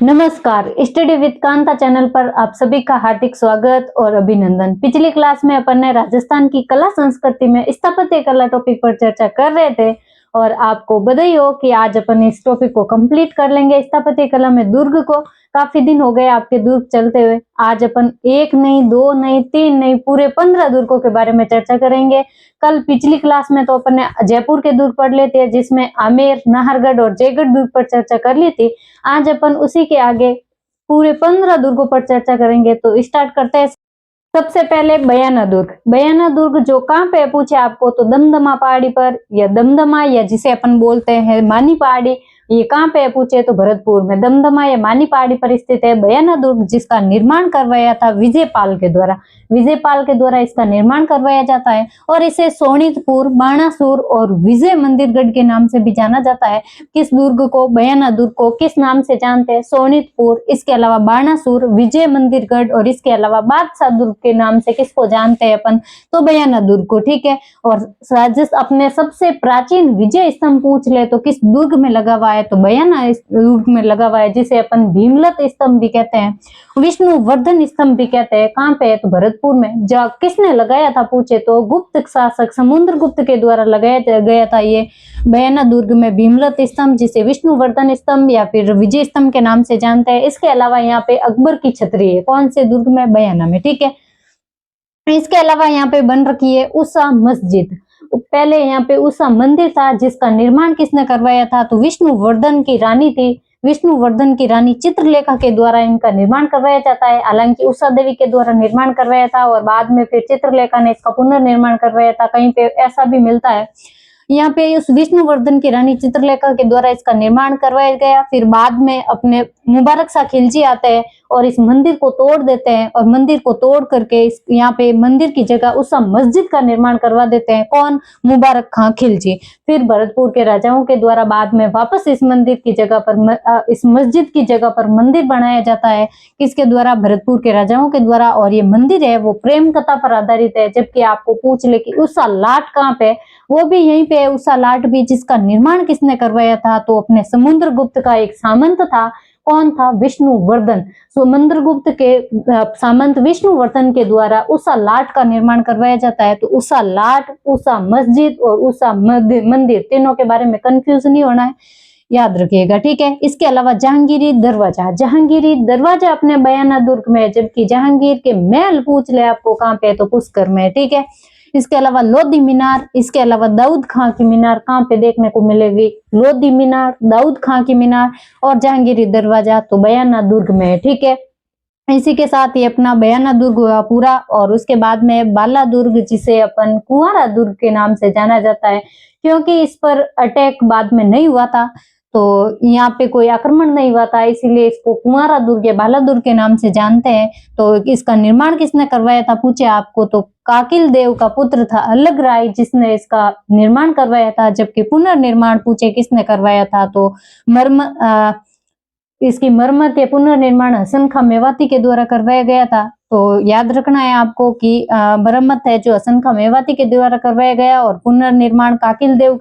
नमस्कार, study with Kanta channel पर आप सभी का हार्दिक स्वागत और अभिनंदन। पिछली क्लास में अपन ने राजस्थान की कला संस्कृति में स्थापत्य कला टॉपिक पर चर्चा कर रहे थे और आपको बधाई हो कि आज अपन इस टॉपिक को कंप्लीट कर लेंगे। स्थापत्य कला में दुर्ग को काफी दिन हो गए आपके दुर्ग चलते हुए। आज अपन एक नहीं, दो नहीं, तीन नहीं, पूरे 15 दुर्गों के बारे में चर्चा करेंगे। कल पिछली क्लास में तो अपन ने जयपुर के दुर्ग पढ़ लिए थे, जिसमें आमेर, नाहरगढ़ और जयगढ़ दुर्ग पर चर्चा कर ली थी। आज अपन उसी के आगे पूरे 15 दुर्गों पर चर्चा करेंगे। तो स्टार्ट करते हैं। सबसे पहले बयाना दुर्ग। बयाना दुर्ग जो कहाँ पे पूछे आपको, तो दमदमा पहाड़ी पर या दमदमा या जिसे अपन बोलते हैं मानी पहाड़ी, ये कहाँ पे पूछे तो भरतपुर में। दमदमा या मानी पहाड़ी पर स्थित है बयाना दुर्ग, जिसका निर्माण करवाया था विजयपाल के द्वारा। विजयपाल के द्वारा इसका निर्माण करवाया जाता है और इसे सोनितपुर, बाणासुर और विजय मंदिरगढ़ के नाम से भी जाना जाता है। किस दुर्ग को, बयाना दुर्ग को किस नाम से जानते हैं? सोनितपुर, इसके अलावा बाणासुर, विजय मंदिरगढ़ और इसके अलावा बादशाह दुर्ग के नाम से किसको जानते हैं अपन, तो बयाना दुर्ग को। ठीक है। और राजस्थान अपने सबसे प्राचीन विजय स्तंभ पूछ ले तो किस दुर्ग में लगा हुआ है, तो बयाना दुर्ग में लगा हुआ है, जिसे अपन भीमलत स्तंभ भी कहते हैं, विष्णुवर्धन स्तंभ भी कहते हैं। कहाँ पे है, तो भरतपुर में। जो किसने लगाया था पूछे तो गुप्त शासक समुद्रगुप्त के द्वारा लगाया गया था ये बयाना दुर्ग में भीमलत स्तंभ, जिसे विष्णुवर्धन स्तंभ या फिर विजय स्तंभ के नाम से जानते हैं। इसके अलावा यहाँ पे अकबर की छतरी है, कौन से दुर्ग में, बयाना में। ठीक है। इसके अलावा यहाँ पे बन रखी है उषा मस्जिद। पहले यहाँ पे उषा मंदिर था, जिसका निर्माण किसने करवाया था, तो विष्णुवर्धन की रानी थी। विष्णुवर्धन की रानी चित्रलेखा के द्वारा इनका निर्माण करवाया जाता है। हालांकि उषा देवी के द्वारा निर्माण करवाया था और बाद में फिर चित्रलेखा ने इसका पुनर्निर्माण करवाया था। कहीं पे ऐसा भी मिलता है। यहाँ पे उस विष्णुवर्धन की रानी चित्रलेखा के द्वारा इसका निर्माण करवाया गया। फिर बाद में अपने मुबारक शाह खिलजी आते हैं और इस मंदिर को तोड़ देते हैं और मंदिर को तोड़ करके इस यहाँ पे मंदिर की जगह उषा मस्जिद का निर्माण करवा देते हैं। कौन? मुबारक खां खिलजी। फिर भरतपुर के राजाओं के द्वारा बाद में वापस इस मंदिर की जगह पर, इस मस्जिद की जगह पर मंदिर बनाया जाता है। किसके द्वारा? भरतपुर के राजाओं के द्वारा। और ये मंदिर है वो प्रेम कथा पर आधारित है। जबकि आपको पूछ ले कि उषा लाट कहाँ पे, वो भी यहीं पे उषा लाट भी, जिसका निर्माण किसने करवाया था, तो अपने समुद्रगुप्त का एक सामंत था। कौन था? विष्णुवर्धन। समुद्रगुप्त के सामंत विष्णुवर्धन के द्वारा उषा लाट का निर्माण करवाया जाता है। तो उषा लाट, उषा मस्जिद और उषा मंदिर, तीनों के बारे में कंफ्यूज नहीं होना है, याद रखिएगा। ठीक है। इसके अलावा जहांगीरी दरवाजा। जहांगीरी दरवाजा अपने बयाना दुर्ग में, जबकि जहांगीर के महल पूछ ले आपको कहाँ पे, तो पुष्कर में। ठीक है। इसके अलावा लोधी मीनार, इसके अलावा दाऊद खां की मीनार कहाँ पे देखने को मिलेगी? लोधी मीनार, दाऊद खां की मीनार और जहांगीरी दरवाजा तो बयाना दुर्ग में है। ठीक है। इसी के साथ ही अपना बयाना दुर्ग हुआ पूरा। और उसके बाद में बाला दुर्ग, जिसे अपन कुंवारा दुर्ग के नाम से जाना जाता है, क्योंकि इस पर अटैक बाद में नहीं हुआ था, तो यहाँ पे कोई आक्रमण नहीं हुआ था, इसीलिए इसको कुंवारा दुर्ग या बाला दुर्ग के नाम से जानते हैं। तो इसका निर्माण किसने करवाया था पूछे आपको, तो काकिल देव का पुत्र था अलग राय, जिसने इसका निर्माण करवाया था। जबकि पुनर्निर्माण पूछे किसने करवाया था, तो इसकी मरम्मत या पुनर्निर्माण हसन खां मेवाती के द्वारा करवाया गया था। तो याद रखना है आपको कि मरम्मत है जो हसन खां मेवाती के द्वारा करवाया गया और पुनर्निर्माण काकिल देव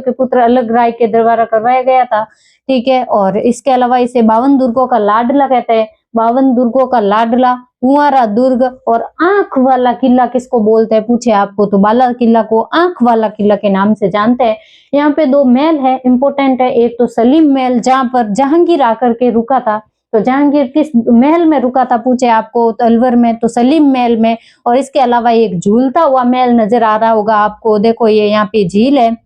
के पुत्र अलग राय के द्वारा करवाया गया था। ठीक है। और इसके अलावा इसे 52 दुर्गों का लाडला कहते हैं। 52 दुर्गों का लाडला कुंवारा दुर्ग। और आंख वाला किला किसको बोलते हैं पूछे आपको, तो बाला किला को आंख वाला किला के नाम से जानते हैं। यहाँ पे 2 महल है, इंपोर्टेंट है। एक तो सलीम महल, जहां पर जहांगीर आकर के रुका था। तो जहांगीर किस महल में रुका था पूछे आपको, तो अलवर में, तो सलीम महल में। और इसके अलावा एक झूलता हुआ महल नजर आ रहा होगा आपको, देखो ये यहाँ पे झील है,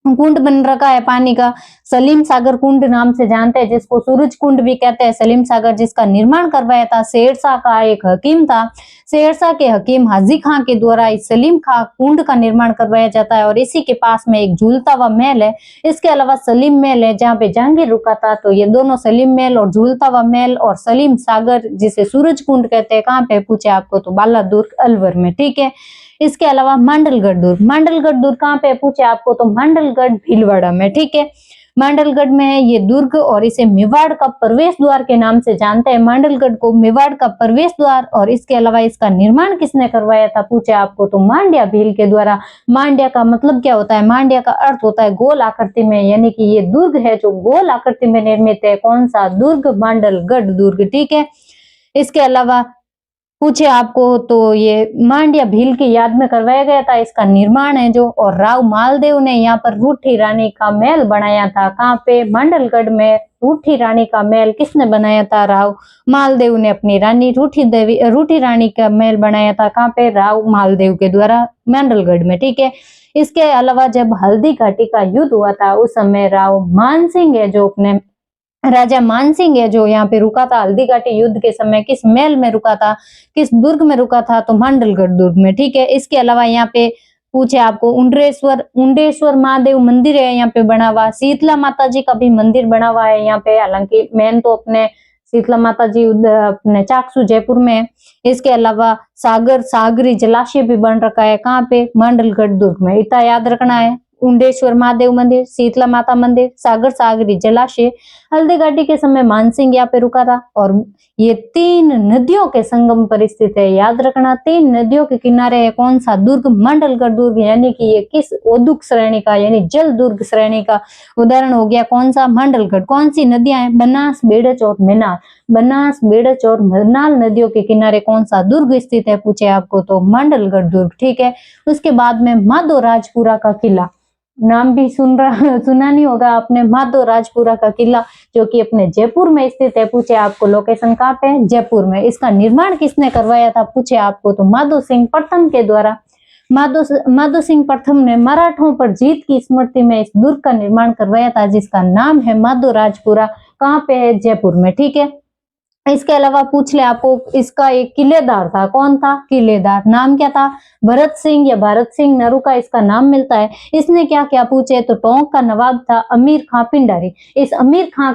कुंड बन रखा है पानी का, सलीम सागर कुंड नाम से जानते हैं, जिसको सूरज कुंड भी कहते हैं। सलीम सागर, जिसका निर्माण करवाया था शेरशाह का एक हकीम था। शेरशाह के हकीम हाजी खां के द्वारा इस सलीम खां कुंड का निर्माण करवाया जाता है। और इसी के पास में एक झूलता हुआ महल है। इसके अलावा सलीम महल है, जहाँ पे जहांगीर रुका था। तो ये दोनों, सलीम महल और झूलता हुआ महल और सलीम सागर, जिसे सूरज कुंड कहते हैं, कहाँ पे पूछे आपको, तो बाला दुर्ग अलवर में। ठीक है। इसके अलावा मांडलगढ़ दुर्ग। मांडलगढ़ दुर्ग कहाँ पे पूछे आपको, तो मांडलगढ़ भीलवाड़ा में। ठीक है। मांडलगढ़ में है ये दुर्ग और इसे मेवाड़ का प्रवेश द्वार के नाम से जानते हैं। मांडलगढ़ को मेवाड़ का प्रवेश द्वार। और इसके अलावा इसका निर्माण किसने करवाया था पूछे आपको तो मांड्या भील के द्वारा। मांड्या का मतलब क्या होता है? मांड्या का अर्थ होता है गोल आकृति में, यानी कि ये दुर्ग है जो गोल आकृति में निर्मित है। कौन सा दुर्ग? मांडलगढ़ दुर्ग। ठीक है। इसके अलावा पूछे आपको तो ये मांड्या भील की याद में करवाया गया था इसका निर्माण है जो। और राव मालदेव ने यहाँ पर रूठी रानी का महल बनाया था। कहाँ पे? मांडलगढ़ में रूठी रानी का महल किसने बनाया था? राव मालदेव ने अपनी रानी रूठी रानी का महल बनाया था। कहाँ पे? राव मालदेव के द्वारा मांडलगढ़ में। ठीक है। इसके अलावा जब हल्दी घाटी का युद्ध हुआ था उस समय राव मानसिंह है जो अपने राजा मानसिंह है जो यहाँ पे रुका था हल्दी घाटी युद्ध के समय, किस महल में रुका था? किस दुर्ग में रुका था? तो मांडलगढ़ दुर्ग में। ठीक है। इसके अलावा यहाँ पे पूछे आपको उंडेश्वर महादेव मंदिर है यहाँ पे बना हुआ। शीतला माता जी का भी मंदिर बना हुआ है यहाँ पे। हालांकि मेन तो अपने शीतला माता जी अपने चाकसू जयपुर में है। इसके अलावा सागरी जलाशय भी बन रखा है। कहाँ पे? मांडलगढ़ दुर्ग में। इतना याद रखना है। उंडेश्वर महादेव मंदिर, शीतला माता मंदिर, सागरी जलाशय। हल्दी घाटी के समय मानसिंह यहाँ पे रुका था। और ये 3 नदियों के संगम पर स्थित है। याद रखना 3 नदियों के किनारे है। कौन सा दुर्ग? मांडलगढ़ दुर्ग। यानी कि ये किस औदुक श्रेणी का यानी जल दुर्ग श्रेणी का उदाहरण हो गया। कौन सा? मांडलगढ़। कौन सी नदियां हैं? बनास, बेड़च और मेनाल। बनास, बेड़च और मेनाल नदियों के किनारे कौन सा दुर्ग स्थित है पूछे आपको तो मांडलगढ़ दुर्ग। ठीक है। उसके बाद में माधोराजपुरा का किला, नाम भी सुना नहीं होगा आपने, माधोराजपुरा का किला जो कि अपने जयपुर में स्थित है। पूछे आपको लोकेशन कहाँ पे है? जयपुर में। इसका निर्माण किसने करवाया था पूछे आपको तो माधो सिंह प्रथम के द्वारा। माधो सिंह प्रथम ने मराठों पर जीत की स्मृति में इस दुर्ग का निर्माण करवाया था जिसका नाम है माधोराजपुरा। कहाँ पे है? जयपुर में। ठीक है। इसके अलावा पूछ ले आपको इसका एक किलेदार था। कौन था? किलेदार। नाम क्या था? भरत सिंह या भारत सिंह नरूका इसका नाम मिलता है। इसने क्या क्या पूछे तो टोंक का नवाब था अमीर खां पिंडारी। इस अमीर खां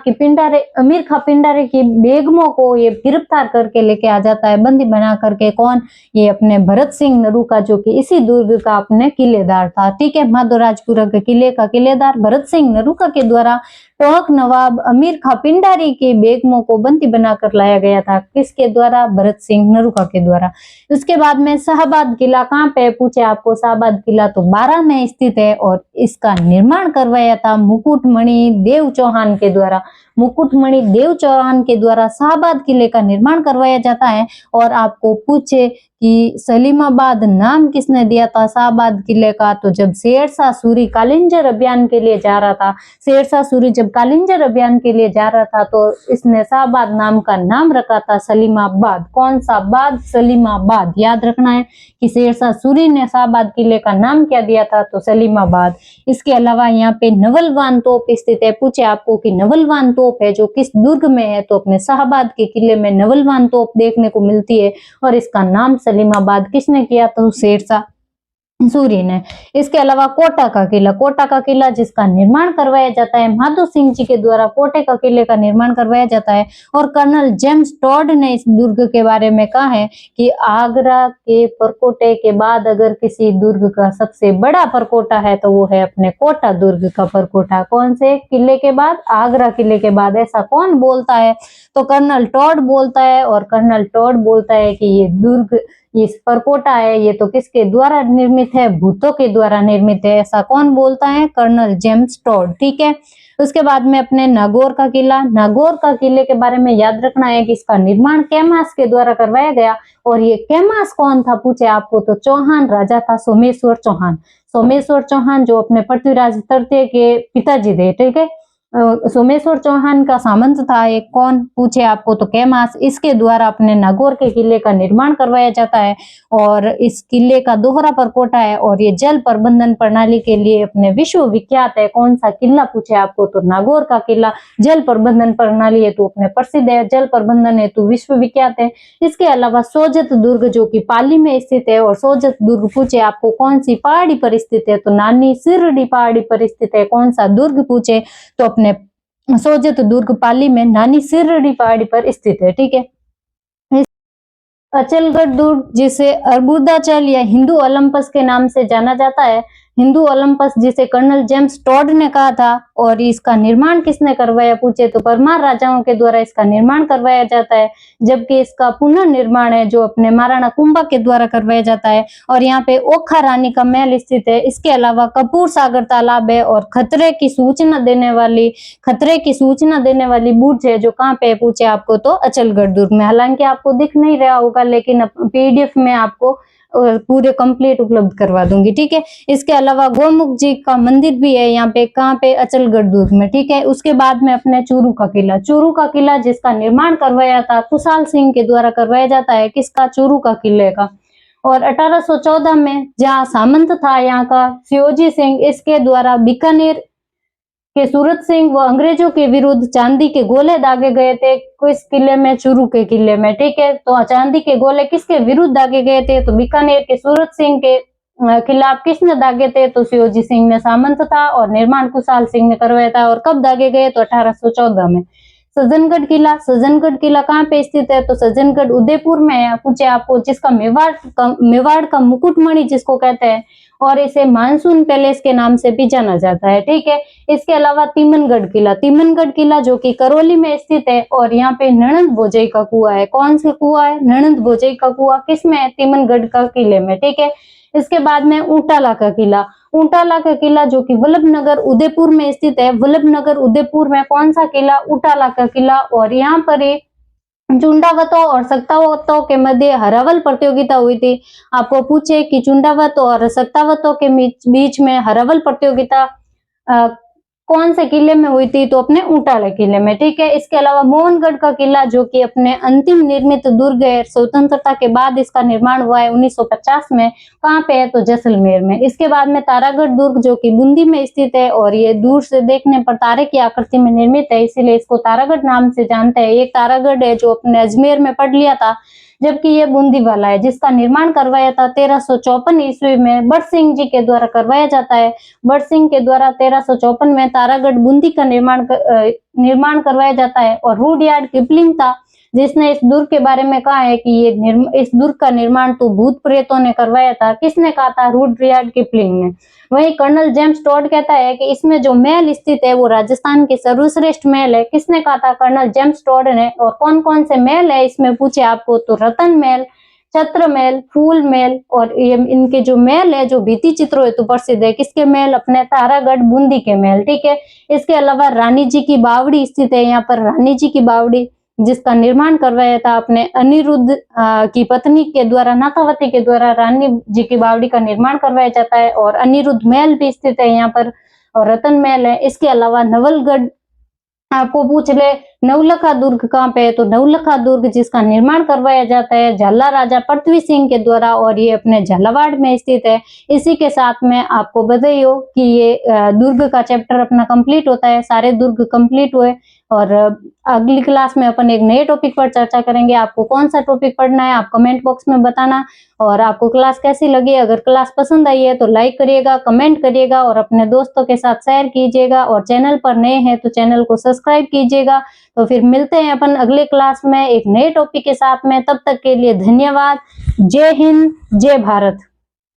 पिंडारी की बेगमों को ये गिरफ्तार करके लेके आ जाता है बंदी बना करके। कौन? ये अपने भरत सिंह नरूका जो कि इसी दुर्ग का अपने किलेदार था। ठीक है। माधोराजपुरा के किले का किलेदार भरत सिंह नरूका के द्वारा टोंक नवाब अमीर खां पिंडारी के बेगमों को बंदी बनाकर लाया गया था। किसके द्वारा? भरत सिंह नरूका के द्वारा। उसके बाद में शाहबाद किला कहाँ पे पूछे आपको? शाहबाद किला तो 12 में स्थित है और इसका निर्माण करवाया था मुकुटमणि देव चौहान के द्वारा। मुकुटमणि देव चौहान के द्वारा शाहबाद किले का निर्माण करवाया जाता है। और आपको पूछे कि सलीमाबाद नाम किसने दिया था शाहबाद किले का तो जब शेरशाह सूरी कालिंजर अभियान के लिए जा रहा था, शेरशाह सूरी जब कालिंजर अभियान के लिए जा रहा था तो इसने शाहबाद नाम का नाम रखा था सलीमाबाद। कौन सा बाद? सलीमाबाद। याद रखना है कि शेरशाह सूरी ने शाहबाद किले का नाम क्या दिया था तो सलीमाबाद। इसके अलावा यहाँ पे नवलवान तोप स्थित है। पूछे आपको कि नवलवान तोप है जो किस दुर्ग में है तो अपने शाहबाद के किले में नवलवान तोप देखने को मिलती है और इसका नाम सलीमाबाद किसने किया तो शेरशाह सूरी ने। इसके अलावा कोटा का किला जिसका निर्माण करवाया जाता है माधो सिंह जी के द्वारा। कोटे का किले का निर्माण करवाया जाता है और कर्नल जेम्स टॉड ने इस दुर्ग के बारे में कहा है कि आगरा के परकोटे के बाद अगर किसी दुर्ग का सबसे बड़ा परकोटा है तो वो है अपने कोटा दुर्ग का परकोटा। कौन से किले के बाद? आगरा किले के बाद। ऐसा कौन बोलता है तो कर्नल टॉड बोलता है। और कर्नल टॉड बोलता है कि ये दुर्ग इस परकोटा है ये तो किसके द्वारा निर्मित है? भूतों के द्वारा निर्मित है। ऐसा कौन बोलता है? Colonel James Tod. ठीक है। उसके बाद में अपने नागौर का किले के बारे में याद रखना है कि इसका निर्माण कैमास के द्वारा करवाया गया। और ये कैमास कौन था पूछे आपको तो चौहान राजा था सोमेश्वर चौहान जो अपने पृथ्वीराज तृतीय के पिताजी थे। ठीक है। सोमेश्वर चौहान का सामंत था एक। कौन पूछे आपको तो कैमास। इसके द्वारा अपने नागौर के किले का निर्माण करवाया जाता है और इस किले का दोहरा परकोटा है और ये जल प्रबंधन प्रणाली के लिए अपने विश्व विख्यात है। कौन सा किला पूछे आपको तो नागौर का किला जल प्रबंधन प्रणाली हेतु अपने प्रसिद्ध है, जल प्रबंधन हेतु विश्व विख्यात है। इसके अलावा सोजत दुर्ग जो कि पाली में स्थित है और सोजत दुर्ग पूछे आपको कौन सी पहाड़ी पर स्थित है तो नानी सिरडी पहाड़ी पर स्थित है। कौन सा दुर्ग पूछे तो अपने सोजत दुर्ग पाली में नानी सिरडी पहाड़ी पर स्थित है। ठीक है। अचलगढ़ दुर्ग जिसे अर्बुदाचल या हिंदू ओलंपस के नाम से जाना जाता है हिंदू ओलंपस जिसे कर्नल जेम्स टॉड ने कहा था। और इसका निर्माण किसने करवाया पूछे तो परमार राजाओं के द्वारा इसका निर्माण करवाया जाता है, जबकि इसका पुनर्निर्माण है जो अपने महाराणा कुंभा के द्वारा करवाया जाता है। और यहाँ पे ओखा रानी का महल स्थित है। इसके अलावा कपूर सागर तालाब है और खतरे की सूचना देने वाली बुर्ज है जो कहाँ पे पूछे आपको तो अचलगढ़ दुर्ग में। हालांकि आपको दिख नहीं रहा होगा, लेकिन पीडीएफ में आपको पूरे कंप्लीट उपलब्ध करवा दूंगी, ठीक है। इसके अलावा गोमुख जी का मंदिर भी है यहाँ पे, कहाँ पे अचलगढ़ दुर्ग में, ठीक है। उसके बाद में अपने चूरू का किला जिसका निर्माण करवाया था कुशाल सिंह के द्वारा करवाया जाता है, किसका, चूरू का किले का। और 1814 में जहाँ सामंत था यहाँ का सियोजी सिंह, इसके द्वारा बीकानेर के सूरत सिंह व अंग्रेजों के विरुद्ध चांदी के गोले दागे गए थे किस किले में, चूरू के किले में, ठीक है। तो चांदी के गोले किसके विरुद्ध दागे गए थे तो बीकानेर के सूरत सिंह के खिलाफ किसने दागे थे तो सियोजी सिंह ने सामंत था, और निर्माण कुशाल सिंह ने करवाया था। और कब दागे गए तो 1814 में। सज्जनगढ़ किला कहाँ पे स्थित है तो सज्जनगढ़ उदयपुर में है पूछे आपको, जिसका मेवाड़ का मुकुटमणि जिसको कहते हैं, और इसे मानसून पैलेस के नाम से भी जाना जाता है, ठीक है। इसके अलावा तीमनगढ़ किला जो कि करौली में स्थित है, और यहाँ पे ननंद भोजई का कुआं है। कौन सा कुआं है, ननंद भोजई का कुआं, किसमें है, तीमनगढ़ का किले में, ठीक है। इसके बाद में ऊंटाला का किला जो कि वल्लभनगर उदयपुर में स्थित है। वल्लभनगर उदयपुर में कौन सा किला, ऊंटाला का किला। और यहाँ पर चुंडावतों और सक्तावतों के मध्य हरावल प्रतियोगिता हुई थी। आपको पूछे कि चुंडावत और सक्तावतों के बीच में हरावल प्रतियोगिता कौन से किले में हुई थी तो अपने ऊंटाला किले में, ठीक है। इसके अलावा मोहनगढ़ का किला जो कि अपने अंतिम निर्मित दुर्ग है, स्वतंत्रता के बाद इसका निर्माण हुआ है 1950 में, कहाँ पे है तो जैसलमेर में। इसके बाद में तारागढ़ दुर्ग जो कि बूंदी में स्थित है, और ये दूर से देखने पर तारे की आकृति में निर्मित है, इसीलिए इसको तारागढ़ नाम से जानते हैं। एक तारागढ़ है जो अपने अजमेर में पढ़ लिया था, जबकि ये बूंदी वाला है जिसका निर्माण करवाया था 1354 ईस्वी में बड़ सिंह जी के द्वारा करवाया जाता है। बड़ सिंह के द्वारा 1354 में तारागढ़ बूंदी का निर्माण करवाया जाता है। और रूडयार्ड किपलिंग था जिसने इस दुर्ग के बारे में कहा है कि इस दुर्ग का निर्माण तो भूत प्रेतों ने करवाया था। किसने कहा था, रूडयार्ड किपलिंग ने। वहीं कर्नल जेम्स टॉड कहता है कि इसमें जो महल स्थित है वो राजस्थान के सर्वश्रेष्ठ महल है। किसने कहा था, कर्नल जेम्स टॉड ने। और कौन कौन से महल है इसमें पूछे आपको तो रतन महल, छत्र महल, फूल महल, और ये इनके जो महल है जो भित्ति चित्रों हेतु प्रसिद्ध है, किसके महल, अपने तारागढ़ बूंदी के महल, ठीक है। इसके अलावा रानी जी की बावड़ी स्थित है यहाँ पर, रानी जी की बावड़ी जिसका निर्माण करवाया था अपने अनिरुद्ध की पत्नी के द्वारा, नाथावती के द्वारा रानी जी की बावड़ी का निर्माण करवाया जाता है। और अनिरुद्ध महल भी स्थित है यहाँ पर, और रतन महल है। इसके अलावा नवलगढ़ आपको पूछ ले नवलखा दुर्ग कहाँ पे है तो नवलखा दुर्ग जिसका निर्माण करवाया जाता है झाला राजा पृथ्वी सिंह के द्वारा, और ये अपने झालावाड़ में स्थित है। इसी के साथ में आपको बधाई हो कि ये दुर्ग का चैप्टर अपना कंप्लीट होता है, सारे दुर्ग कंप्लीट हुए। और अगली क्लास में अपन एक नए टॉपिक पर चर्चा करेंगे। आपको कौन सा टॉपिक पढ़ना है आप कमेंट बॉक्स में बताना, और आपको क्लास कैसी लगी। अगर क्लास पसंद आई है तो लाइक करिएगा, कमेंट करिएगा, और अपने दोस्तों के साथ शेयर कीजिएगा। और चैनल पर नए हैं तो चैनल को सब्सक्राइब कीजिएगा। तो फिर मिलते हैं अपन अगले क्लास में एक नए टॉपिक के साथ में। तब तक के लिए धन्यवाद। जय हिंद, जय भारत।